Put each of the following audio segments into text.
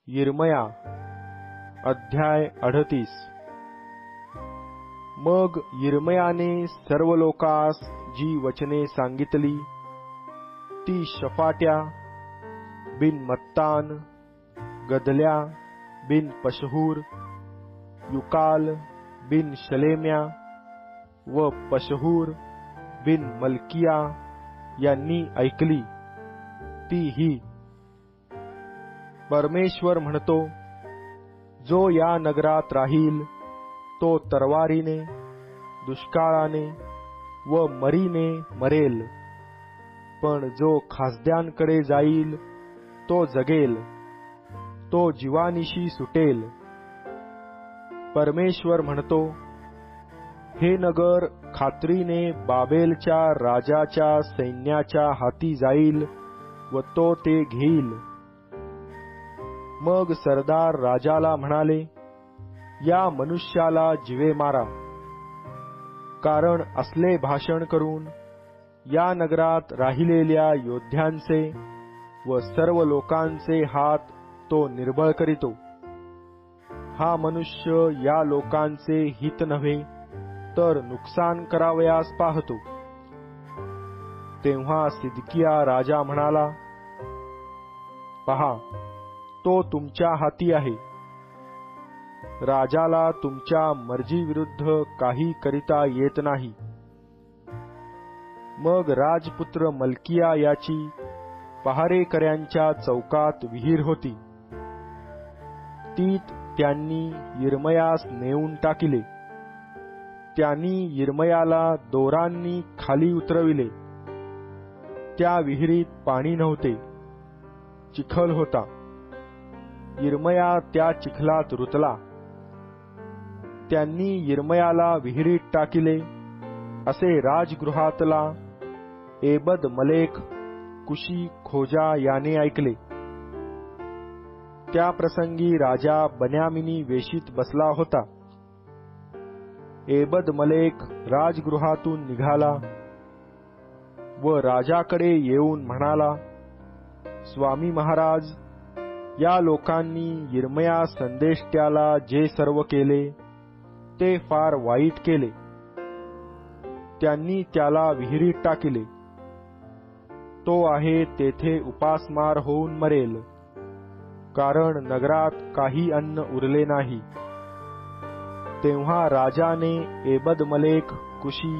यिर्मया अध्याय 38। मग यिर्मयाने सर्व लोकास जी वचने सांगितली ती शफाट्या बिन मत्तान, गदल्या बिन पशहूर, युकाल बिन शलेम्या व पशहूर बिन मल्किया यांनी ऐकली ती ही: परमेश्वर म्हणतो, जो या नगरात राहील तो तरवारीने, दुष्काळाने व मरीने मरेल, पण जो खासद्यांकडे जाईल तो जगेल, तो जीवानिशी सुटेल। परमेश्वर म्हणतो, हे नगर खात्रीने बाबेलच्या राजाच्या सैन्याच्या हाती जाईल व तो ते घेईल। मग सरदार राजाला म्हणाले, या मनुष्याला जीवे मारा, कारण असले भाषण करून या नगरात राहिलेल्या योद्ध्यांचे व सर्व लोकांचे हात तो निर्बळ करीतो। हा मनुष्य या लोकांचे हित नव्हे तर नुकसान करावयास पाहतो। तेव्हा सिदकिया राजा म्हणाला, पहा, तो तुमच्या हाती आहे, राजाला तुमच्या मर्जीविरुद्ध काही करिता येत नाही। मग राजपुत्र मल्किया याची पहारेकऱ्यांच्या चौकात विहीर होती, तीत त्यांनी यिर्मयास नेऊन टाकिले। त्यांनी यिर्मयाला दोरांनी खाली उतरविले। त्या विहिरीत पाणी नव्हते, चिखल होता। यिर्मया त्या चिखलात रुतला। त्यांनी यिर्मयाला विहिरीत टाकिले असे राजगृहातला एबद मलेक कुशी खोजा याने ऐकले। त्या प्रसंगी राजा बन्यामिनी वेशीत बसला होता। एबद मलेक राजगृहातून निघाला व राजाकडे येऊन म्हणाला, स्वामी महाराज, या लोकांनी यिर्मया संदेष्ट्याला जे सर्व केले ते फार वाईट केले। त्यांनी त्याला विहिरीत टाकिले। तो आहे तेथे उपासमार होऊन मरेल, कारण नगरात काही अन्न उरले नाही। तेव्हा राजाने एबद मलेक कुशी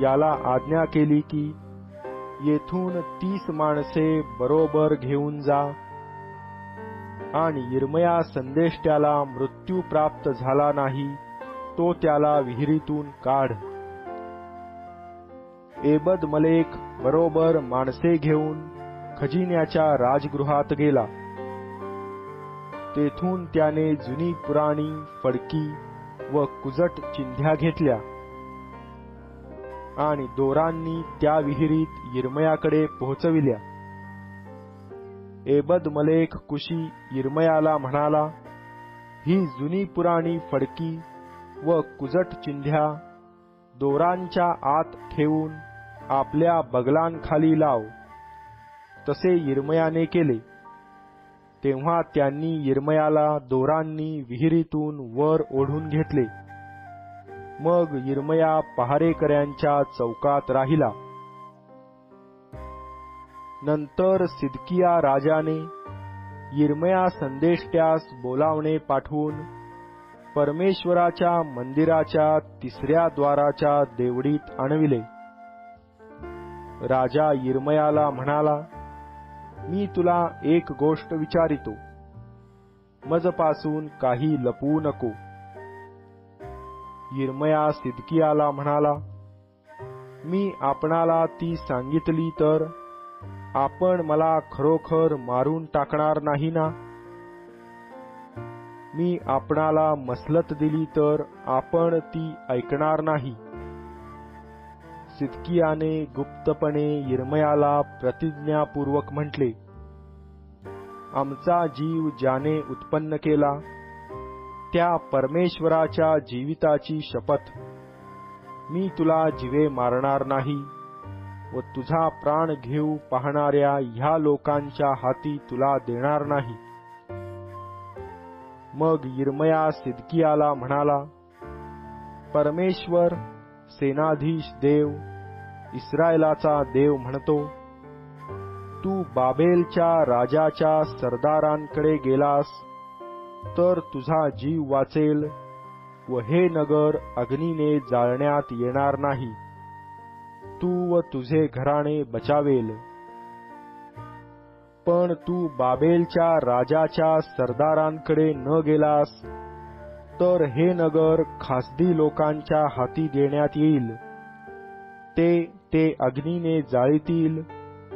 याला आज्ञा केली की येथून 30 माणसे बरोबर घेऊन जा आणि यिर्मया संदेष्ट्याला मृत्यू प्राप्त झाला नाही तो त्याला विहिरीतून काढ। एबद मलेक बरोबर माणसे घेऊन खजिन्याच्या राजगृहात गेला। तेथून त्याने जुनी पुराणी फडकी व कुजट चिंध्या घेतल्या आणि दोरांनी त्या विहिरीत यिर्मयाकडे पोहोचविल्या। एबद मलेक कुशी यिर्मयाला म्हणाला, ही जुनी पुराणी फडकी व कुजट चिंध्या दोरांच्या आत ठेवून आपल्या बगलांखाली लाव। तसे यिर्मयाने केले। तेव्हा त्यांनी यिर्मयाला दोरांनी विहिरीतून वर ओढून घेतले। मग यिर्मया पहारेकऱ्यांच्या चौकात राहिला। नंतर सिदकिया राजाने यिर्मया संदेष्ट्यास बोलावणे पाठवून परमेश्वराच्या मंदिराच्या 3ऱ्या द्वाराच्या देवडीत आणविले। राजा यिर्मयाला म्हणाला, मी तुला एक गोष्ट विचारितो, मजपासून काही लपवू नको। यिर्मया सिदकियाला म्हणाला, मी आपणाला ती सांगितली तर आपण मला खरोखर मारून टाकणार नाही ना? मी आपणाला मसलत दिली तर आपण ती ऐकणार नाही। सिदकियाने गुप्तपणे यिर्मयाला प्रतिज्ञापूर्वक म्हटले, आमचा जीव ज्याने उत्पन्न केला त्या परमेश्वराच्या जीविताची शपथ, मी तुला जीवे मारणार नाही व तुझा प्राण घेऊ पाहणाऱ्या ह्या लोकांच्या हाती तुला देणार नाही। मग यिर्मया सिदकियाला म्हणाला, परमेश्वर सेनाधीश देव, इस्रायलाचा देव म्हणतो, तू बाबेलच्या राजाच्या सरदारांकडे गेलास तर तुझा जीव वाचेल व हे नगर अग्नीने जाळण्यात येणार नाही, तू व तुझे घराणे बचावेल. पण तू बाबेलच्या राजाच्या सरदारांकडे न गेलास तर हे नगर खासदी लोकांच्या हाती देण्यात येईल. ते अग्नीने जाळीतील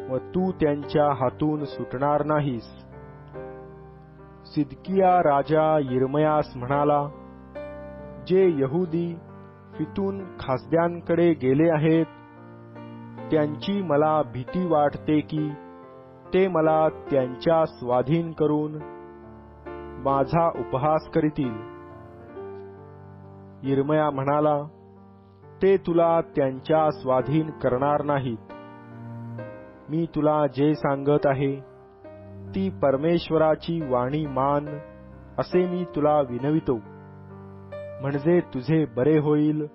व तू त्यांच्या हातून सुटणार नाहीस. सिदकिया राजा यिर्मयास म्हणाला, जे यहुदी फितून खासद्यांकडे गेले आहेत, त्यांची मला भीती वाटते की ते मला त्यांच्या स्वाधीन करून माझा उपहास करीतील. यिर्मया म्हणाला, ते तुला त्यांच्या स्वाधीन करणार नाहीत. मी तुला जे सांगत आहे ती परमेश्वराची वाणी मान, असे मी तुला विनवितो, म्हणजे तुझे बरे होईल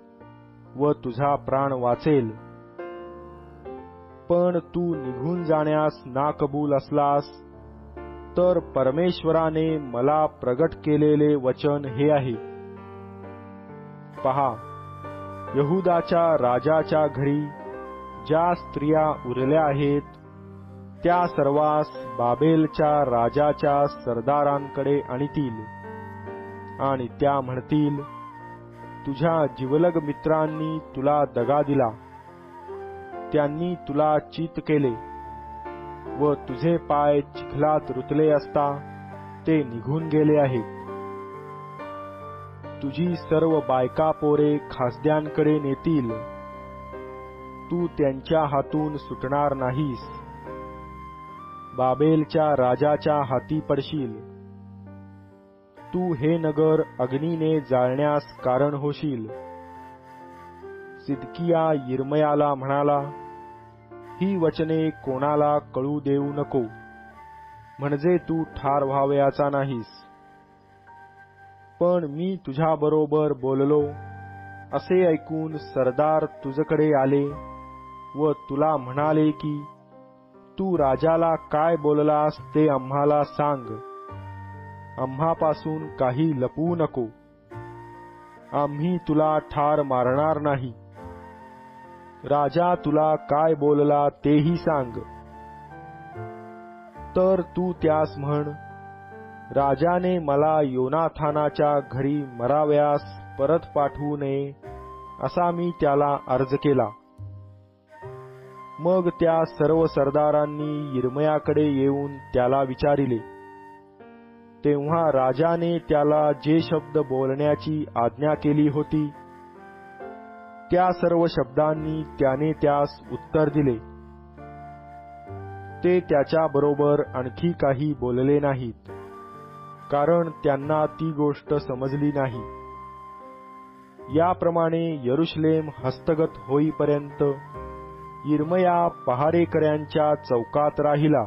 व तुझा प्राण वाचेल. पण तू निघून जाण्यास नाकबूल असलास तर परमेश्वराने मला प्रगट केलेले वचन हे आहे, पहा, यहुदाच्या राजाच्या घरी ज्या स्त्रिया उरल्या आहेत त्या सर्वांस बाबेलच्या राजाच्या सरदारांकडे आणतील आणि त्या म्हणतील, तुझ्या जिवलग मित्रांनी तुला दगा दिला, त्यांनी तुला चीत केले व तुझे पाय चिखलात रुतले असता ते निघून गेले आहेत. तुझी सर्व बायका पोरे खासद्यांकडे नेतील, तू त्यांच्या हातून सुटणार नाहीस. बाबेलच्या राजाच्या हाती पडशील. तू हे नगर अग्नीने जाळण्यास कारण होशील. सिदकिया यिर्मयाला म्हणाला, ही वचने कोणाला कळू देऊ नको, म्हणजे तू ठार व्हावयाचा नाहीस. पण मी तुझ्याबरोबर बोललो असे ऐकून सरदार तुझ्याकडे आले व तुला म्हणाले की तू राजाला काय बोललास ते आम्हाला सांग, आम्हापासून काही लपवू नको, आम्ही तुला ठार मारणार नाही. राजा तुला काय बोलला तेही सांग. तर तू त्यास म्हण, राजाने मला योनाथानाच्या घरी मराव्यास परत पाठवू नये असा मी त्याला अर्ज केला. मग त्या सर्व सरदारांनी यिर्मयाकडे येऊन त्याला विचारिले. तेव्हा राजाने त्याला जे शब्द बोलण्याची आज्ञा केली होती त्या सर्व शब्दांनी त्याने त्यास उत्तर दिले. ते त्याच्याबरोबर आणखी काही बोलले नाहीत, कारण त्यांना ती गोष्ट समजली नाही. याप्रमाणे यरुशलेम हस्तगत होईपर्यंत यिर्मया पहारेकऱ्यांच्या चौकात राहिला.